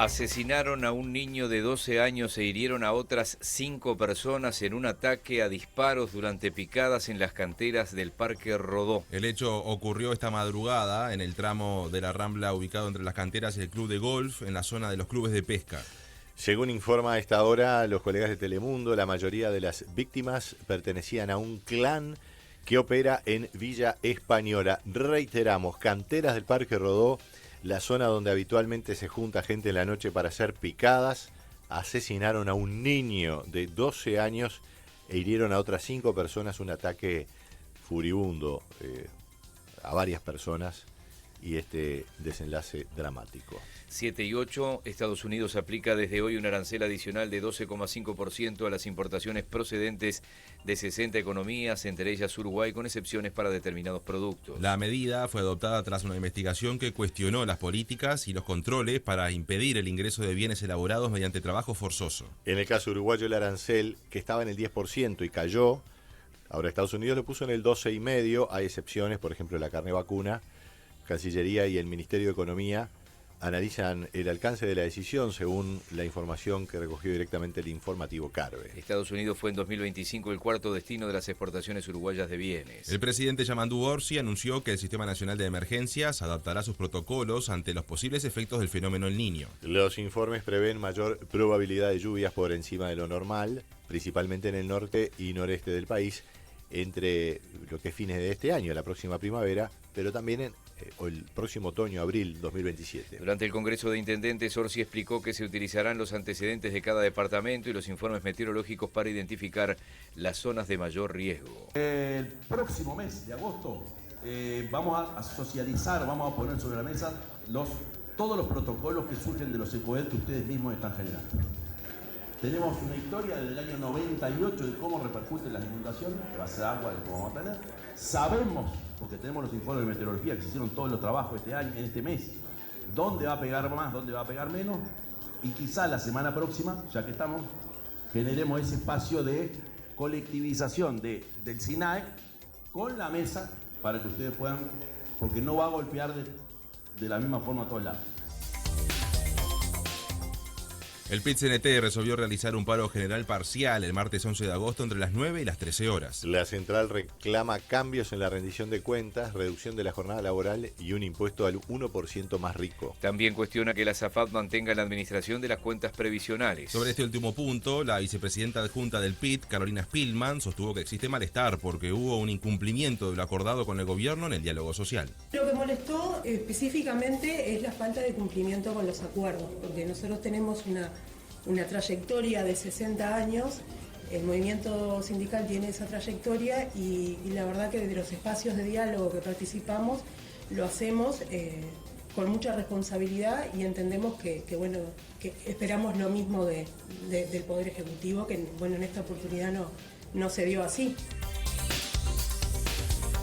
Asesinaron a un niño de 12 años e hirieron a otras 5 personas en un ataque a disparos durante picadas en las canteras del Parque Rodó. El hecho ocurrió esta madrugada en el tramo de la Rambla ubicado entre las canteras y el club de golf en la zona de los clubes de pesca. Según informa a esta hora los colegas de Telemundo, la mayoría de las víctimas pertenecían a un clan que opera en Villa Española. Reiteramos, canteras del Parque Rodó, la zona donde habitualmente se junta gente en la noche para hacer picadas. Asesinaron a un niño de 12 años e hirieron a otras 5 personas, un ataque furibundo a varias personas y este desenlace dramático. 7 y 8, Estados Unidos aplica desde hoy un arancel adicional de 12,5% a las importaciones procedentes de 60 economías, entre ellas Uruguay, con excepciones para determinados productos. La medida fue adoptada tras una investigación que cuestionó las políticas y los controles para impedir el ingreso de bienes elaborados mediante trabajo forzoso. En el caso uruguayo, el arancel, que estaba en el 10% y cayó, ahora Estados Unidos lo puso en el 12,5%. Hay excepciones, por ejemplo, la carne vacuna. Cancillería y el Ministerio de Economía analizan el alcance de la decisión según la información que recogió directamente el informativo Carve. Estados Unidos fue en 2025 el cuarto destino de las exportaciones uruguayas de bienes. El presidente Yamandu Orsi anunció que el Sistema Nacional de Emergencias adaptará sus protocolos ante los posibles efectos del fenómeno El Niño. Los informes prevén mayor probabilidad de lluvias por encima de lo normal, principalmente en el norte y noreste del país, entre lo que es fines de este año, la próxima primavera, pero también el próximo otoño, abril 2027. Durante el Congreso de Intendentes, Orsi explicó que se utilizarán los antecedentes de cada departamento y los informes meteorológicos para identificar las zonas de mayor riesgo. El próximo mes de agosto vamos a socializar, vamos a poner sobre la mesa todos los protocolos que surgen de los ECOED que ustedes mismos están generando. Tenemos una historia desde el año 98 de cómo repercuten las inundaciones, que va a ser agua que vamos a tener. Sabemos, porque tenemos los informes de meteorología que se hicieron todos los trabajos este año, en este mes, dónde va a pegar más, dónde va a pegar menos, y quizá la semana próxima, ya que estamos, generemos ese espacio de colectivización del SINAE con la mesa para que ustedes puedan, porque no va a golpear de la misma forma a todos lados. El PIT-CNT resolvió realizar un paro general parcial el martes 11 de agosto entre las 9 y las 13 horas. La central reclama cambios en la rendición de cuentas, reducción de la jornada laboral y un impuesto al 1% más rico. También cuestiona que la SAFAP mantenga la administración de las cuentas previsionales. Sobre este último punto, la vicepresidenta adjunta del PIT, Carolina Spillman, sostuvo que existe malestar porque hubo un incumplimiento de lo acordado con el gobierno en el diálogo social. Lo que molestó específicamente es la falta de cumplimiento con los acuerdos, porque nosotros tenemos una trayectoria de 60 años, el movimiento sindical tiene esa trayectoria y la verdad que desde los espacios de diálogo que participamos lo hacemos con mucha responsabilidad y entendemos que esperamos lo mismo del Poder Ejecutivo, que en esta oportunidad no se dio así.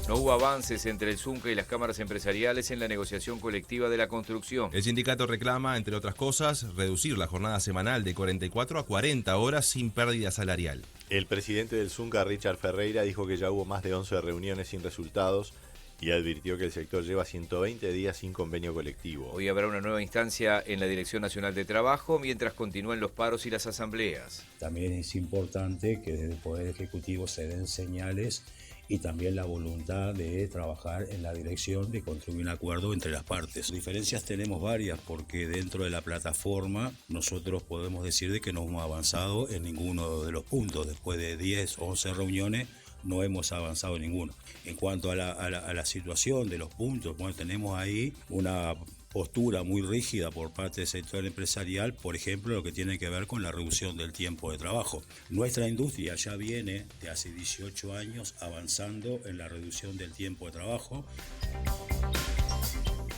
No hubo avances entre el ZUNCA y las cámaras empresariales en la negociación colectiva de la construcción. El sindicato reclama, entre otras cosas, reducir la jornada semanal de 44 a 40 horas sin pérdida salarial. El presidente del ZUNCA, Richard Ferreira, dijo que ya hubo más de 11 reuniones sin resultados y advirtió que el sector lleva 120 días sin convenio colectivo. Hoy habrá una nueva instancia en la Dirección Nacional de Trabajo mientras continúen los paros y las asambleas. También es importante que desde el Poder Ejecutivo se den señales y también la voluntad de trabajar en la dirección de construir un acuerdo entre las partes. Diferencias tenemos varias porque dentro de la plataforma nosotros podemos decir de que no hemos avanzado en ninguno de los puntos. Después de 10 o 11 reuniones no hemos avanzado en ninguno. En cuanto a la situación de los puntos, tenemos ahí una postura muy rígida por parte del sector empresarial, por ejemplo, lo que tiene que ver con la reducción del tiempo de trabajo. Nuestra industria ya viene de hace 18 años avanzando en la reducción del tiempo de trabajo.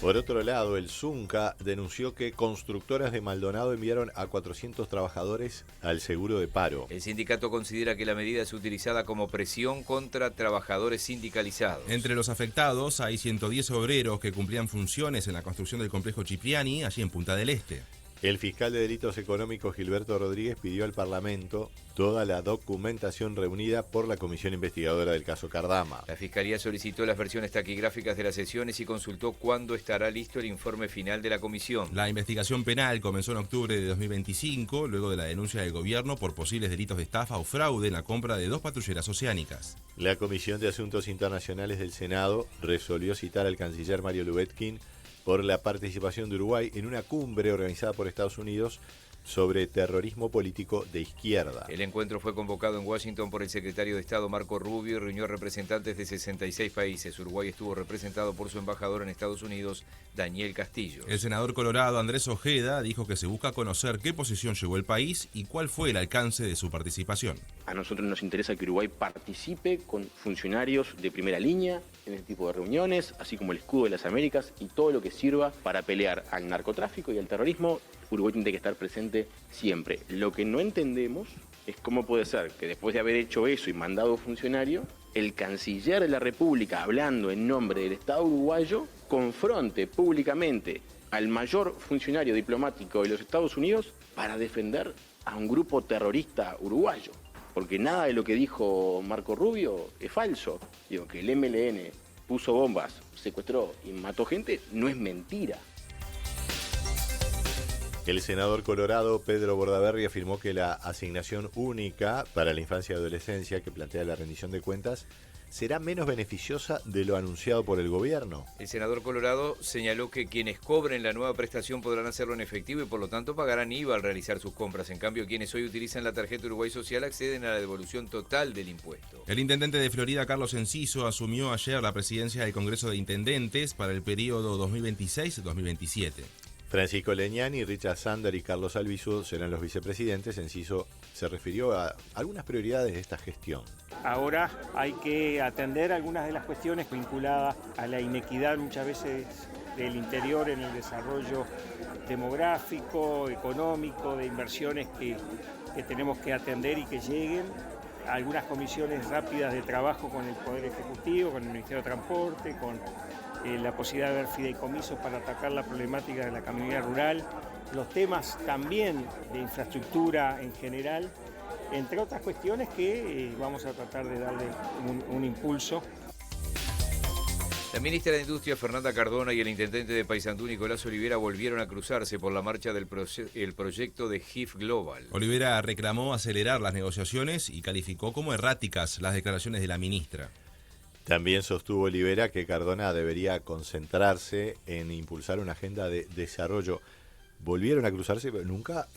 Por otro lado, el ZUNCA denunció que constructoras de Maldonado enviaron a 400 trabajadores al seguro de paro. El sindicato considera que la medida es utilizada como presión contra trabajadores sindicalizados. Entre los afectados hay 110 obreros que cumplían funciones en la construcción del complejo Cipriani, allí en Punta del Este. El fiscal de delitos económicos Gilberto Rodríguez pidió al Parlamento toda la documentación reunida por la comisión investigadora del caso Cardama. La Fiscalía solicitó las versiones taquigráficas de las sesiones y consultó cuándo estará listo el informe final de la comisión. La investigación penal comenzó en octubre de 2025, luego de la denuncia del gobierno por posibles delitos de estafa o fraude en la compra de 2 patrulleras oceánicas. La Comisión de Asuntos Internacionales del Senado resolvió citar al canciller Mario Lubetkin por la participación de Uruguay en una cumbre organizada por Estados Unidos sobre terrorismo político de izquierda. El encuentro fue convocado en Washington por el secretario de Estado Marco Rubio y reunió representantes de 66 países. Uruguay estuvo representado por su embajador en Estados Unidos, Daniel Castillo. El senador colorado Andrés Ojeda dijo que se busca conocer qué posición llevó el país y cuál fue el alcance de su participación. A nosotros nos interesa que Uruguay participe con funcionarios de primera línea en este tipo de reuniones, así como el Escudo de las Américas y todo lo que sirva para pelear al narcotráfico y al terrorismo. Uruguay tiene que estar presente siempre. Lo que no entendemos es cómo puede ser que después de haber hecho eso y mandado funcionario, el canciller de la República, hablando en nombre del Estado uruguayo, confronte públicamente al mayor funcionario diplomático de los Estados Unidos para defender a un grupo terrorista uruguayo. Porque nada de lo que dijo Marco Rubio es falso. Digo, que el MLN puso bombas, secuestró y mató gente, no es mentira. El senador colorado Pedro Bordaberry afirmó que la asignación única para la infancia y adolescencia que plantea la rendición de cuentas será menos beneficiosa de lo anunciado por el gobierno. El senador colorado señaló que quienes cobren la nueva prestación podrán hacerlo en efectivo y por lo tanto pagarán IVA al realizar sus compras. En cambio, quienes hoy utilizan la tarjeta Uruguay Social acceden a la devolución total del impuesto. El intendente de Florida, Carlos Enciso, asumió ayer la presidencia del Congreso de Intendentes para el periodo 2026-2027. Francisco Leñani, Richard Sander y Carlos Albizu serán los vicepresidentes. Enciso se refirió a algunas prioridades de esta gestión. Ahora hay que atender algunas de las cuestiones vinculadas a la inequidad muchas veces del interior en el desarrollo demográfico, económico, de inversiones que tenemos que atender y que lleguen. Algunas comisiones rápidas de trabajo con el Poder Ejecutivo, con el Ministerio de Transporte, con la posibilidad de ver fideicomisos para atacar la problemática de la camionía rural, los temas también de infraestructura en general, entre otras cuestiones que vamos a tratar de darle un impulso. La ministra de Industria, Fernanda Cardona, y el intendente de Paysandú, Nicolás Olivera, volvieron a cruzarse por la marcha del proyecto de GIF Global. Olivera reclamó acelerar las negociaciones y calificó como erráticas las declaraciones de la ministra. También sostuvo Olivera que Cardona debería concentrarse en impulsar una agenda de desarrollo. Volvieron a cruzarse, pero nunca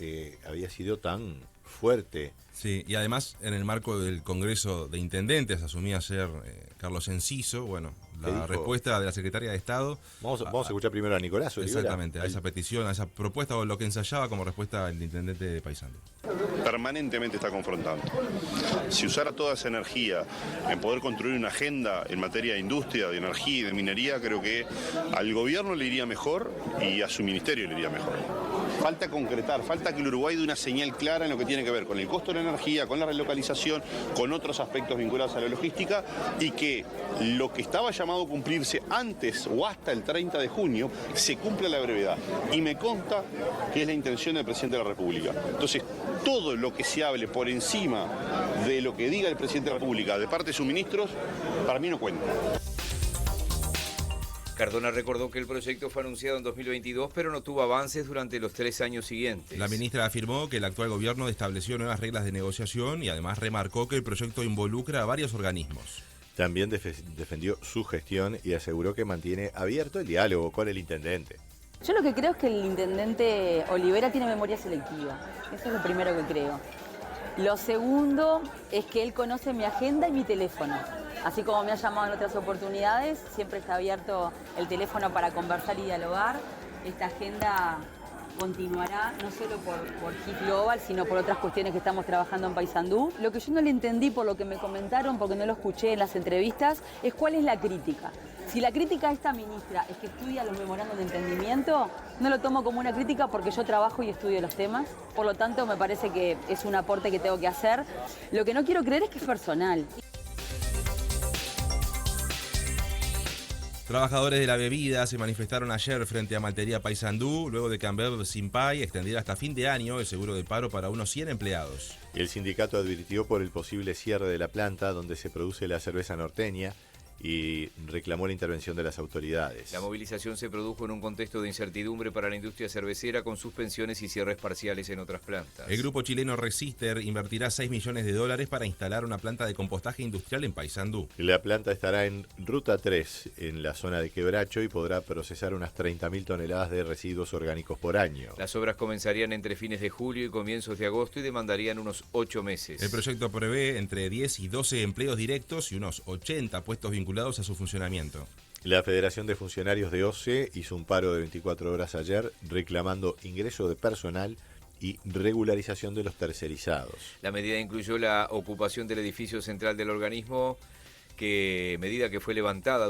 había sido tan fuerte. Sí, y además en el marco del Congreso de Intendentes asumía ayer Carlos Enciso, bueno, la respuesta de la Secretaria de Estado. Vamos a escuchar primero a Nicolás Olivera. Exactamente, a esa petición, a esa propuesta o lo que ensayaba como respuesta el intendente de Paysandú. Permanentemente está confrontando. Si usara toda esa energía en poder construir una agenda en materia de industria, de energía y de minería, creo que al gobierno le iría mejor y a su ministerio le iría mejor. Falta concretar, falta que el Uruguay dé una señal clara en lo que tiene que ver con el costo de la energía, con la relocalización, con otros aspectos vinculados a la logística y que lo que estaba llamado a cumplirse antes o hasta el 30 de junio se cumpla a la brevedad. Y me consta que es la intención del presidente de la República. Entonces, todo lo que se hable por encima de lo que diga el presidente de la República de parte de sus ministros, para mí no cuenta. Cardona recordó que el proyecto fue anunciado en 2022, pero no tuvo avances durante los 3 años siguientes. La ministra afirmó que el actual gobierno estableció nuevas reglas de negociación y además remarcó que el proyecto involucra a varios organismos. También defendió su gestión y aseguró que mantiene abierto el diálogo con el intendente. Yo lo que creo es que el intendente Olivera tiene memoria selectiva. Eso es lo primero que creo. Lo segundo es que él conoce mi agenda y mi teléfono. Así como me ha llamado en otras oportunidades, siempre está abierto el teléfono para conversar y dialogar. Esta agenda continuará no solo por GIF Global, sino por otras cuestiones que estamos trabajando en Paysandú. Lo que yo no le entendí por lo que me comentaron, porque no lo escuché en las entrevistas, es cuál es la crítica. Si la crítica a esta ministra es que estudia los memorandos de entendimiento, no lo tomo como una crítica porque yo trabajo y estudio los temas. Por lo tanto, me parece que es un aporte que tengo que hacer. Lo que no quiero creer es que es personal. Trabajadores de la bebida se manifestaron ayer frente a Maltería Paysandú, luego de que Amber Simpay extendiera hasta fin de año el seguro de paro para unos 100 empleados. El sindicato advirtió por el posible cierre de la planta donde se produce la cerveza norteña y reclamó la intervención de las autoridades. La movilización se produjo en un contexto de incertidumbre para la industria cervecera, con suspensiones y cierres parciales en otras plantas. El grupo chileno Resister invertirá $6 millones para instalar una planta de compostaje industrial en Paysandú. La planta estará en Ruta 3, en la zona de Quebracho, y podrá procesar unas 30.000 toneladas de residuos orgánicos por año. Las obras comenzarían entre fines de julio y comienzos de agosto y demandarían unos 8 meses. El proyecto prevé entre 10 y 12 empleos directos y unos 80 puestos vinculados a su funcionamiento. La Federación de Funcionarios de OCE hizo un paro de 24 horas ayer reclamando ingreso de personal y regularización de los tercerizados. La medida incluyó la ocupación del edificio central del organismo, medida que fue levantada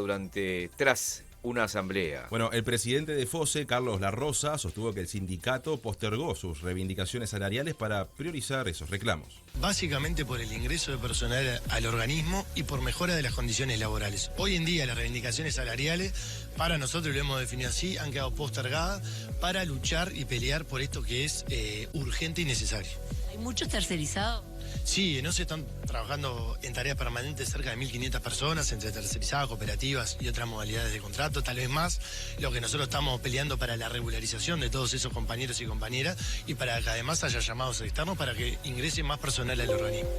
tras una asamblea. Bueno, el presidente de FOSE, Carlos Larrosa, sostuvo que el sindicato postergó sus reivindicaciones salariales para priorizar esos reclamos. Básicamente por el ingreso de personal al organismo y por mejora de las condiciones laborales. Hoy en día las reivindicaciones salariales, para nosotros lo hemos definido así, han quedado postergadas para luchar y pelear por esto que es urgente y necesario. ¿Hay muchos tercerizados? Sí, en OCE están trabajando en tareas permanentes cerca de 1.500 personas, entre tercerizadas, cooperativas y otras modalidades de contrato, tal vez más. Lo que nosotros estamos peleando para la regularización de todos esos compañeros y compañeras y para que además haya llamados externos para que ingrese más personal al organismo.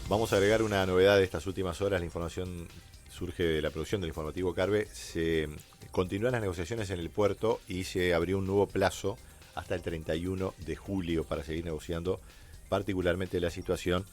Vamos a agregar una novedad de estas últimas horas. La información surge de la producción del informativo Carve. Se continúan las negociaciones en el puerto y se abrió un nuevo plazo hasta el 31 de julio para seguir negociando particularmente la situación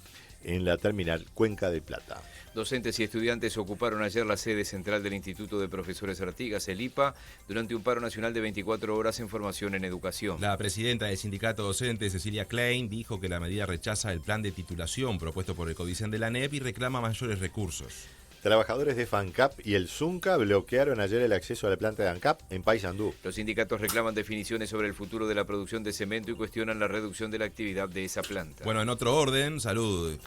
en la terminal Cuenca del Plata. Docentes y estudiantes ocuparon ayer la sede central del Instituto de Profesores Artigas, el IPA, durante un paro nacional de 24 horas en formación en educación. La presidenta del sindicato docente, Cecilia Klein, dijo que la medida rechaza el plan de titulación propuesto por el Codicen de la ANEP y reclama mayores recursos. Trabajadores de FANCAP y el Zunca bloquearon ayer el acceso a la planta de ANCAP en Paysandú. Los sindicatos reclaman definiciones sobre el futuro de la producción de cemento y cuestionan la reducción de la actividad de esa planta. Bueno, en otro orden, salud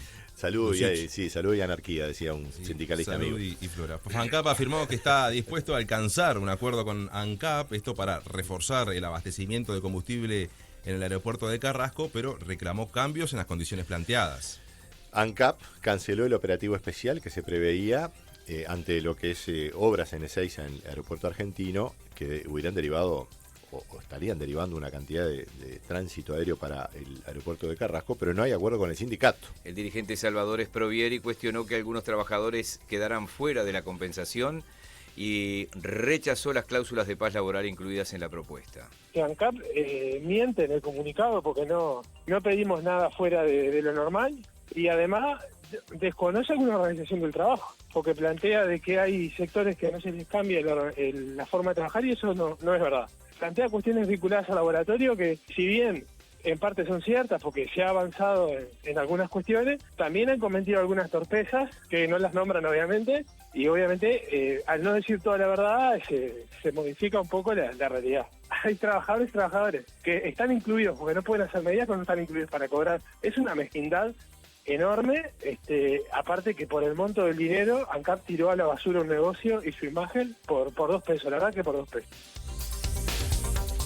y anarquía, decía un sindicalista salud amigo. y flora. FANCAP afirmó que está dispuesto a alcanzar un acuerdo con ANCAP, esto para reforzar el abastecimiento de combustible en el aeropuerto de Carrasco, pero reclamó cambios en las condiciones planteadas. ANCAP canceló el operativo especial que se preveía ante lo que es obras en Ezeiza en el aeropuerto argentino, que hubieran derivado o estarían derivando una cantidad de tránsito aéreo para el aeropuerto de Carrasco, pero no hay acuerdo con el sindicato. El dirigente Salvador Sprovieri cuestionó que algunos trabajadores quedaran fuera de la compensación y rechazó las cláusulas de paz laboral incluidas en la propuesta. ANCAP miente en el comunicado porque no pedimos nada fuera de lo normal. Y además desconoce alguna organización del trabajo, porque plantea de que hay sectores que no se les cambia la forma de trabajar y eso no es verdad. Plantea cuestiones vinculadas al laboratorio que, si bien en parte son ciertas, porque se ha avanzado en algunas cuestiones, también han cometido algunas torpezas que no las nombran obviamente, y obviamente al no decir toda la verdad se modifica un poco la realidad. Hay trabajadores que están incluidos, porque no pueden hacer medidas, pero no están incluidos para cobrar. Es una mezquindad enorme, aparte que por el monto del dinero, ANCAP tiró a la basura un negocio y su imagen por 2 pesos, la verdad que por 2 pesos.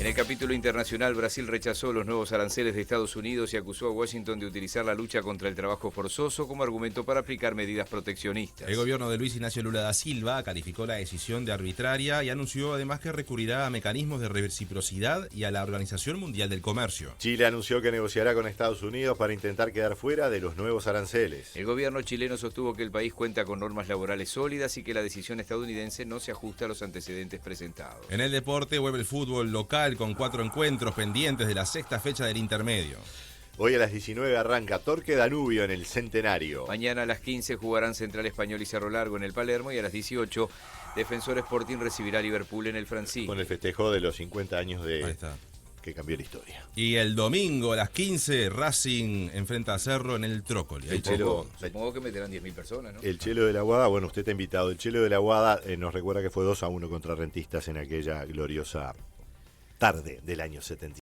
En el capítulo internacional, Brasil rechazó los nuevos aranceles de Estados Unidos y acusó a Washington de utilizar la lucha contra el trabajo forzoso como argumento para aplicar medidas proteccionistas. El gobierno de Luis Ignacio Lula da Silva calificó la decisión de arbitraria y anunció además que recurrirá a mecanismos de reciprocidad y a la Organización Mundial del Comercio. Chile anunció que negociará con Estados Unidos para intentar quedar fuera de los nuevos aranceles. El gobierno chileno sostuvo que el país cuenta con normas laborales sólidas y que la decisión estadounidense no se ajusta a los antecedentes presentados. En el deporte vuelve el fútbol local con 4 encuentros pendientes de la 6ª fecha del intermedio. Hoy a las 19 arranca Torque Danubio en el Centenario. Mañana a las 15 jugarán Central Español y Cerro Largo en el Palermo y a las 18 Defensor Sporting recibirá a Liverpool en el Francisco. Con el festejo de los 50 años que cambió la historia. Y el domingo a las 15 Racing enfrenta a Cerro en el Trócoli. Supongo que meterán 10.000 personas, ¿no? El Chelo de la Guada, bueno, usted está invitado. El Chelo de la Guada nos recuerda que fue 2-1 contra Rentistas en aquella gloriosa tarde del año 70.